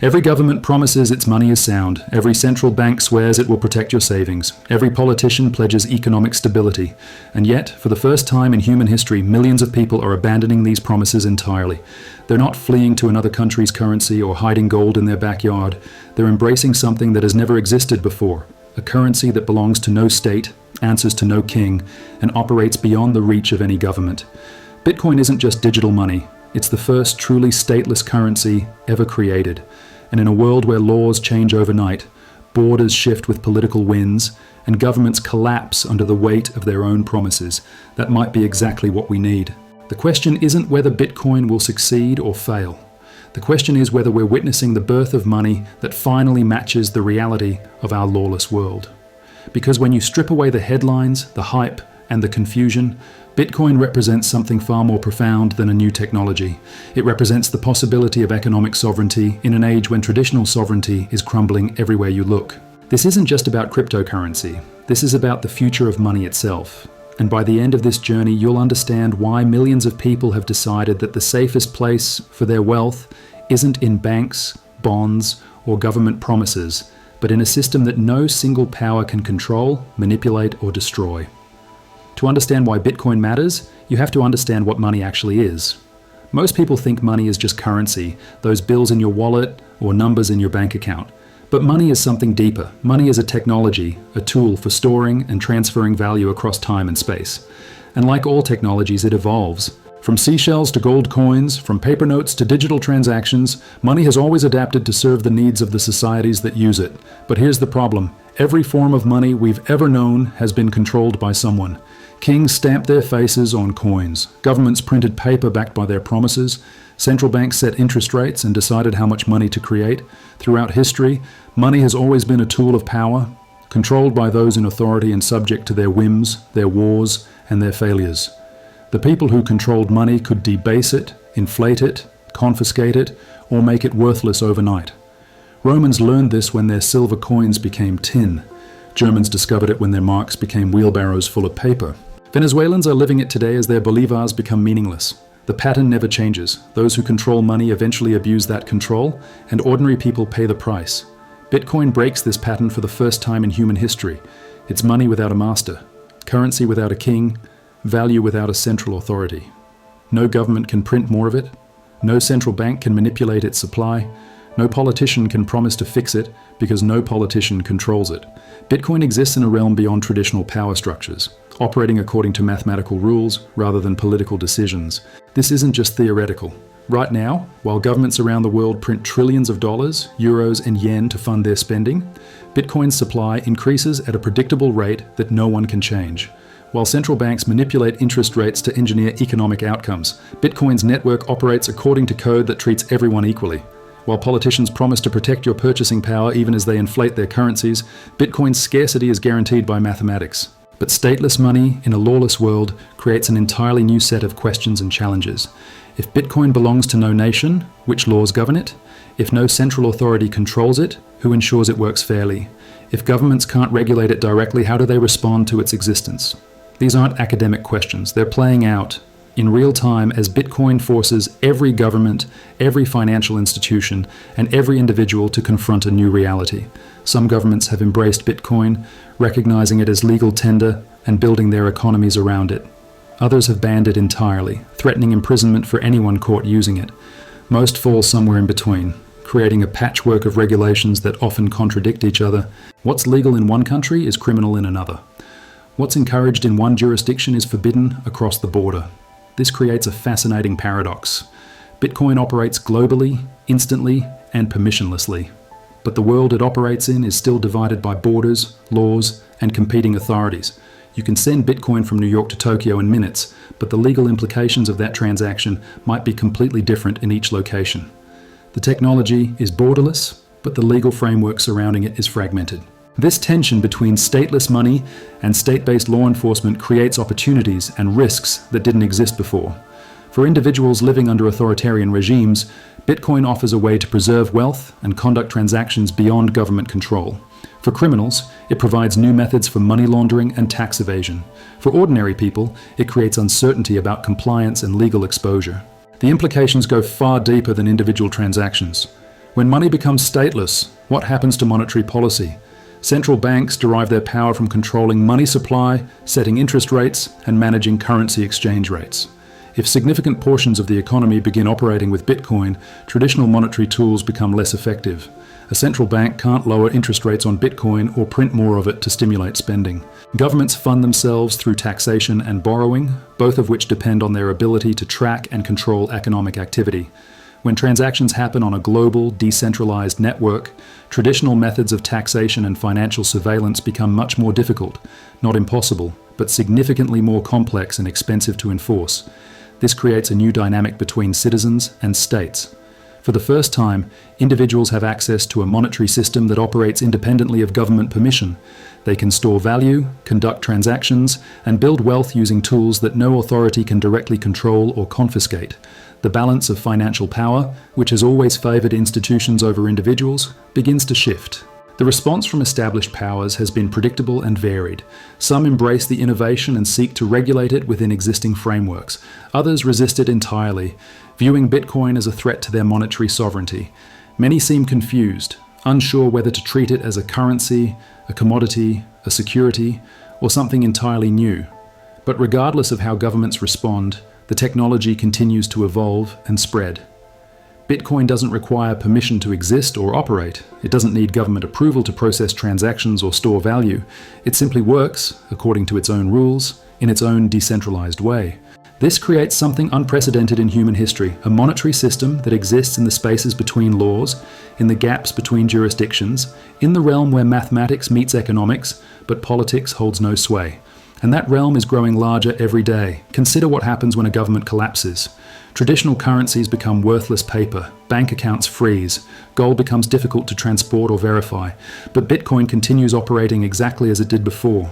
Every government promises its money is sound. Every central bank swears it will protect your savings. Every politician pledges economic stability. And yet, for the first time in human history, millions of people are abandoning these promises entirely. They're not fleeing to another country's currency or hiding gold in their backyard. They're embracing something that has never existed before. A currency that belongs to no state, answers to no king, and operates beyond the reach of any government. Bitcoin isn't just digital money. It's the first truly stateless currency ever created. And in a world where laws change overnight, borders shift with political winds, and governments collapse under the weight of their own promises, that might be exactly what we need. The question isn't whether Bitcoin will succeed or fail. The question is whether we're witnessing the birth of money that finally matches the reality of our lawless world. Because when you strip away the headlines, the hype, and the confusion, Bitcoin represents something far more profound than a new technology. It represents the possibility of economic sovereignty in an age when traditional sovereignty is crumbling everywhere you look. This isn't just about cryptocurrency. This is about the future of money itself. And by the end of this journey, you'll understand why millions of people have decided that the safest place for their wealth isn't in banks, bonds, or government promises, but in a system that no single power can control, manipulate, or destroy. To understand why Bitcoin matters, you have to understand what money actually is. Most people think money is just currency, those bills in your wallet or numbers in your bank account. But money is something deeper. Money is a technology, a tool for storing and transferring value across time and space. And like all technologies, it evolves. From seashells to gold coins, from paper notes to digital transactions, money has always adapted to serve the needs of the societies that use it. But here's the problem. Every form of money we've ever known has been controlled by someone. Kings stamped their faces on coins. Governments printed paper backed by their promises. Central banks set interest rates and decided how much money to create. Throughout history, money has always been a tool of power, controlled by those in authority and subject to their whims, their wars, and their failures. The people who controlled money could debase it, inflate it, confiscate it, or make it worthless overnight. Romans learned this when their silver coins became tin. Germans discovered it when their marks became wheelbarrows full of paper. Venezuelans are living it today as their bolivars become meaningless. The pattern never changes. Those who control money eventually abuse that control, and ordinary people pay the price. Bitcoin breaks this pattern for the first time in human history. It's money without a master, currency without a king, value without a central authority. No government can print more of it. No central bank can manipulate its supply. No politician can promise to fix it because no politician controls it. Bitcoin exists in a realm beyond traditional power structures, operating according to mathematical rules rather than political decisions. This isn't just theoretical. Right now, while governments around the world print trillions of dollars, euros, and yen to fund their spending, Bitcoin's supply increases at a predictable rate that no one can change. While central banks manipulate interest rates to engineer economic outcomes, Bitcoin's network operates according to code that treats everyone equally. While politicians promise to protect your purchasing power even as they inflate their currencies, Bitcoin's scarcity is guaranteed by mathematics. But stateless money in a lawless world creates an entirely new set of questions and challenges. If Bitcoin belongs to no nation, which laws govern it? If no central authority controls it, who ensures it works fairly? If governments can't regulate it directly, how do they respond to its existence? These aren't academic questions. They're playing out in real time as Bitcoin forces every government, every financial institution, and every individual to confront a new reality. Some governments have embraced Bitcoin, recognizing it as legal tender and building their economies around it. Others have banned it entirely, threatening imprisonment for anyone caught using it. Most fall somewhere in between, creating a patchwork of regulations that often contradict each other. What's legal in one country is criminal in another. What's encouraged in one jurisdiction is forbidden across the border. This creates a fascinating paradox. Bitcoin operates globally, instantly, and permissionlessly. But the world it operates in is still divided by borders, laws, and competing authorities. You can send Bitcoin from New York to Tokyo in minutes, but the legal implications of that transaction might be completely different in each location. The technology is borderless, but the legal framework surrounding it is fragmented. This tension between stateless money and state-based law enforcement creates opportunities and risks that didn't exist before. For individuals living under authoritarian regimes, Bitcoin offers a way to preserve wealth and conduct transactions beyond government control. For criminals, it provides new methods for money laundering and tax evasion. For ordinary people, it creates uncertainty about compliance and legal exposure. The implications go far deeper than individual transactions. When money becomes stateless, what happens to monetary policy? Central banks derive their power from controlling money supply, setting interest rates, and managing currency exchange rates. If significant portions of the economy begin operating with Bitcoin, traditional monetary tools become less effective. A central bank can't lower interest rates on Bitcoin or print more of it to stimulate spending. Governments fund themselves through taxation and borrowing, both of which depend on their ability to track and control economic activity. When transactions happen on a global, decentralized network, traditional methods of taxation and financial surveillance become much more difficult, not impossible, but significantly more complex and expensive to enforce. This creates a new dynamic between citizens and states. For the first time, individuals have access to a monetary system that operates independently of government permission. They can store value, conduct transactions, and build wealth using tools that no authority can directly control or confiscate. The balance of financial power, which has always favored institutions over individuals, begins to shift. The response from established powers has been predictable and varied. Some embrace the innovation and seek to regulate it within existing frameworks. Others resist it entirely, viewing Bitcoin as a threat to their monetary sovereignty. Many seem confused, unsure whether to treat it as a currency, a commodity, a security, or something entirely new. But regardless of how governments respond, the technology continues to evolve and spread. Bitcoin doesn't require permission to exist or operate. It doesn't need government approval to process transactions or store value. It simply works, according to its own rules, in its own decentralized way. This creates something unprecedented in human history, a monetary system that exists in the spaces between laws, in the gaps between jurisdictions, in the realm where mathematics meets economics, but politics holds no sway. And that realm is growing larger every day. Consider what happens when a government collapses. Traditional currencies become worthless paper, bank accounts freeze, gold becomes difficult to transport or verify, but Bitcoin continues operating exactly as it did before.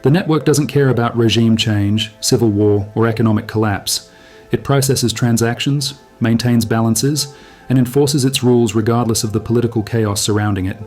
The network doesn't care about regime change, civil war, or economic collapse. It processes transactions, maintains balances, and enforces its rules regardless of the political chaos surrounding it.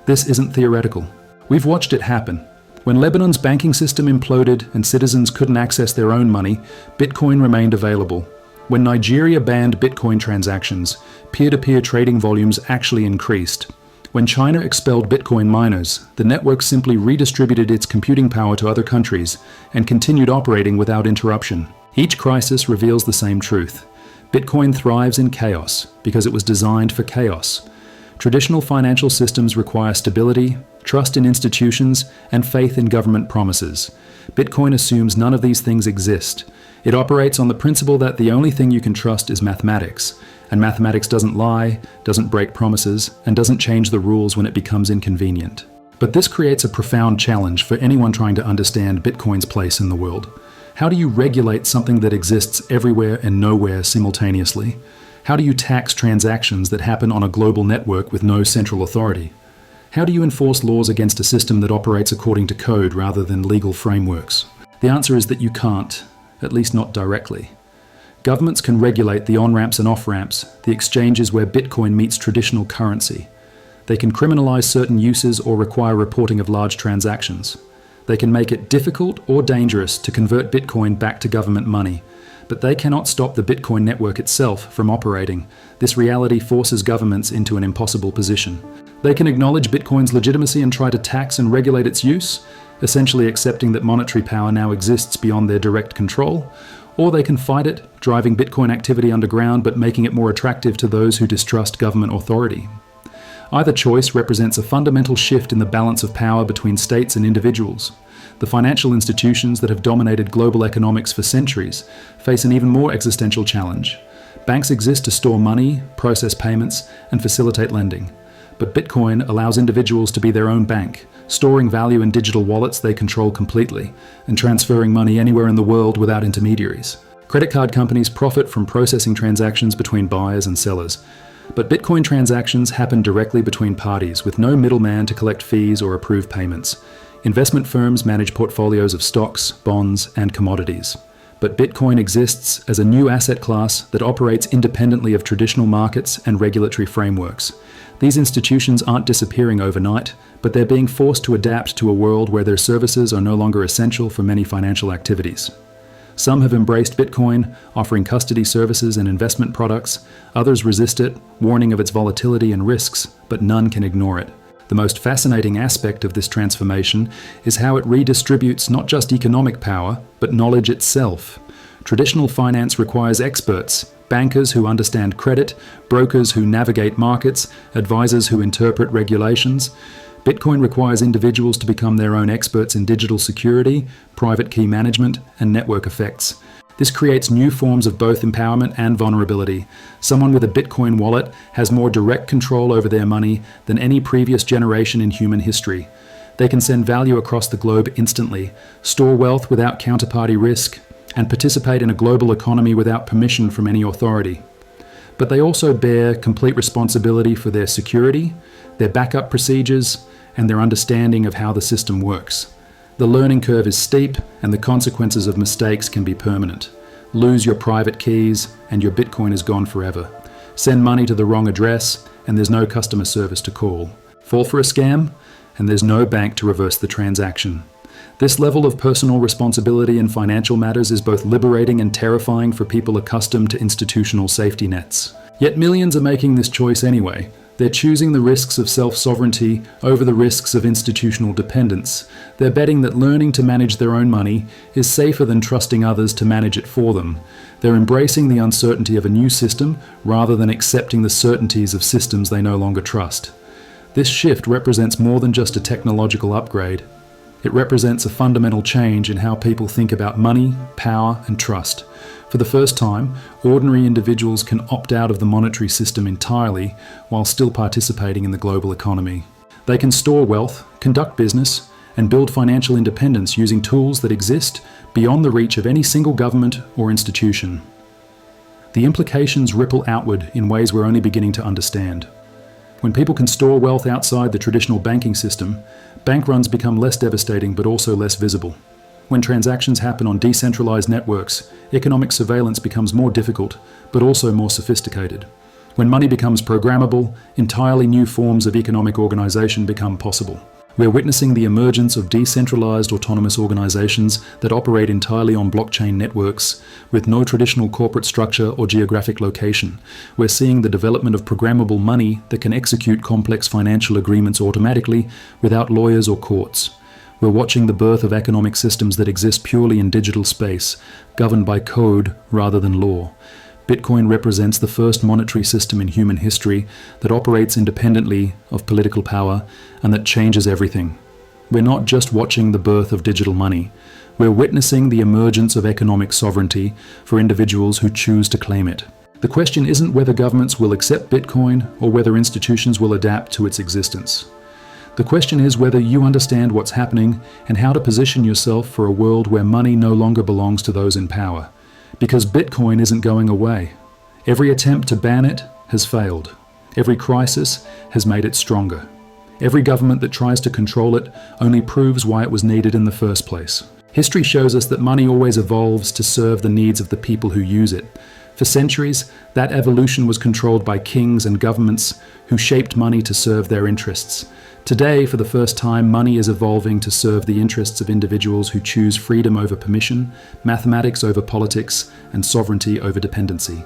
This isn't theoretical. We've watched it happen. When Lebanon's banking system imploded and citizens couldn't access their own money, Bitcoin remained available. When Nigeria banned Bitcoin transactions, peer-to-peer trading volumes actually increased. When China expelled Bitcoin miners, the network simply redistributed its computing power to other countries and continued operating without interruption. Each crisis reveals the same truth. Bitcoin thrives in chaos because it was designed for chaos. Traditional financial systems require stability, trust in institutions, and faith in government promises. Bitcoin assumes none of these things exist. It operates on the principle that the only thing you can trust is mathematics, and mathematics doesn't lie, doesn't break promises, and doesn't change the rules when it becomes inconvenient. But this creates a profound challenge for anyone trying to understand Bitcoin's place in the world. How do you regulate something that exists everywhere and nowhere simultaneously? How do you tax transactions that happen on a global network with no central authority? How do you enforce laws against a system that operates according to code rather than legal frameworks? The answer is that you can't, at least not directly. Governments can regulate the on-ramps and off-ramps, the exchanges where Bitcoin meets traditional currency. They can criminalize certain uses or require reporting of large transactions. They can make it difficult or dangerous to convert Bitcoin back to government money, but they cannot stop the Bitcoin network itself from operating. This reality forces governments into an impossible position. They can acknowledge Bitcoin's legitimacy and try to tax and regulate its use, essentially accepting that monetary power now exists beyond their direct control, or they can fight it, driving Bitcoin activity underground but making it more attractive to those who distrust government authority. Either choice represents a fundamental shift in the balance of power between states and individuals. The financial institutions that have dominated global economics for centuries face an even more existential challenge. Banks exist to store money, process payments, and facilitate lending. But Bitcoin allows individuals to be their own bank, storing value in digital wallets they control completely, and transferring money anywhere in the world without intermediaries. Credit card companies profit from processing transactions between buyers and sellers. But Bitcoin transactions happen directly between parties with no middleman to collect fees or approve payments. Investment firms manage portfolios of stocks, bonds, and commodities. But Bitcoin exists as a new asset class that operates independently of traditional markets and regulatory frameworks. These institutions aren't disappearing overnight, but they're being forced to adapt to a world where their services are no longer essential for many financial activities. Some have embraced Bitcoin, offering custody services and investment products. Others resist it, warning of its volatility and risks, but none can ignore it. The most fascinating aspect of this transformation is how it redistributes not just economic power, but knowledge itself. Traditional finance requires experts, bankers who understand credit, brokers who navigate markets, advisors who interpret regulations. Bitcoin requires individuals to become their own experts in digital security, private key management, and network effects. This creates new forms of both empowerment and vulnerability. Someone with a Bitcoin wallet has more direct control over their money than any previous generation in human history. They can send value across the globe instantly, store wealth without counterparty risk, and participate in a global economy without permission from any authority. But they also bear complete responsibility for their security, their backup procedures, and their understanding of how the system works. The learning curve is steep, and the consequences of mistakes can be permanent. Lose your private keys, and your Bitcoin is gone forever. Send money to the wrong address, and there's no customer service to call. Fall for a scam, and there's no bank to reverse the transaction. This level of personal responsibility in financial matters is both liberating and terrifying for people accustomed to institutional safety nets. Yet millions are making this choice anyway. They're choosing the risks of self-sovereignty over the risks of institutional dependence. They're betting that learning to manage their own money is safer than trusting others to manage it for them. They're embracing the uncertainty of a new system rather than accepting the certainties of systems they no longer trust. This shift represents more than just a technological upgrade. It represents a fundamental change in how people think about money, power, and trust. For the first time, ordinary individuals can opt out of the monetary system entirely while still participating in the global economy. They can store wealth, conduct business, and build financial independence using tools that exist beyond the reach of any single government or institution. The implications ripple outward in ways we're only beginning to understand. When people can store wealth outside the traditional banking system, bank runs become less devastating but also less visible. When transactions happen on decentralized networks, economic surveillance becomes more difficult, but also more sophisticated. When money becomes programmable, entirely new forms of economic organization become possible. We're witnessing the emergence of decentralized autonomous organizations that operate entirely on blockchain networks, with no traditional corporate structure or geographic location. We're seeing the development of programmable money that can execute complex financial agreements automatically without lawyers or courts. We're watching the birth of economic systems that exist purely in digital space, governed by code rather than law. Bitcoin represents the first monetary system in human history that operates independently of political power and that changes everything. We're not just watching the birth of digital money. We're witnessing the emergence of economic sovereignty for individuals who choose to claim it. The question isn't whether governments will accept Bitcoin or whether institutions will adapt to its existence. The question is whether you understand what's happening and how to position yourself for a world where money no longer belongs to those in power. Because Bitcoin isn't going away. Every attempt to ban it has failed. Every crisis has made it stronger. Every government that tries to control it only proves why it was needed in the first place. History shows us that money always evolves to serve the needs of the people who use it. For centuries, that evolution was controlled by kings and governments who shaped money to serve their interests. Today, for the first time, money is evolving to serve the interests of individuals who choose freedom over permission, mathematics over politics, and sovereignty over dependency.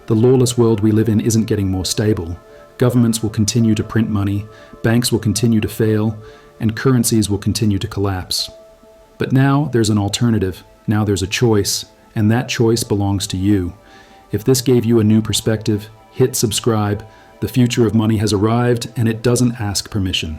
The lawless world we live in isn't getting more stable. Governments will continue to print money, banks will continue to fail, and currencies will continue to collapse. But now there's an alternative, now there's a choice, and that choice belongs to you. If this gave you a new perspective, hit subscribe. The future of money has arrived, and it doesn't ask permission.